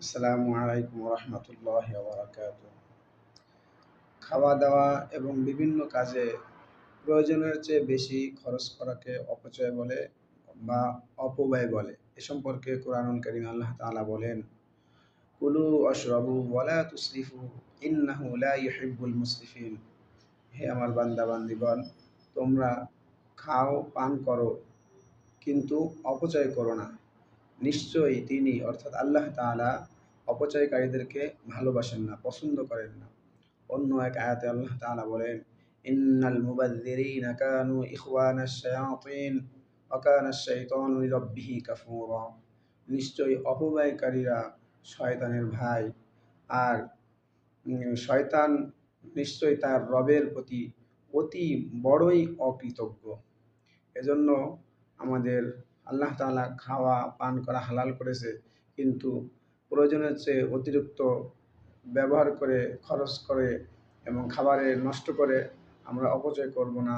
আসসালামু আলাইকুম রহমতুল্লাহি ওয়া বারাকাতুহু। খাওয়া দাওয়া এবং বিভিন্ন কাজে প্রয়োজনের চেয়ে বেশি খরচ করাকে অপচয় বলে বা অপব্যয় বলে। এ সম্পর্কে কোরআনুল কারীম আল্লাহ তাআলা বলেন, কুলু ওয়াশরাবু ওয়া লা তুসরিফু ইন্নাহু লা ইউহিব্বুল মুসরিফিন। হে আমার বান্দা বান্দীগণ, তোমরা খাও পান করো, কিন্তু অপচয় করো না। নিশ্চয়ই তিনি অর্থাৎ আল্লাহ তাআলা অপচয়কারীদেরকে ভালোবাসেন না, পছন্দ করেন না। অন্য এক আয়াতে আল্লাহ তাআলা বলেন, ইন্নাল মুবাযযিরিনা কানু ইখওয়ানাশ শায়াতিন ওয়া কানাশ শাইতানু লিরাব্বিহি কাফুরা। নিশ্চয়ই অপব্যয়কারীরা শয়তানের ভাই, আর শয়তান নিশ্চয়ই তার রবের প্রতি অতি বড়ই অকৃতজ্ঞ। এজন্য আমাদের আল্লাহ তাআলা খাওয়া পান করা হালাল করেছে, কিন্তু প্রয়োজনের চেয়ে অতিরিক্ত ব্যবহার করে, খরচ করে এবং খাবারে নষ্ট করে আমরা অপচয় করব না।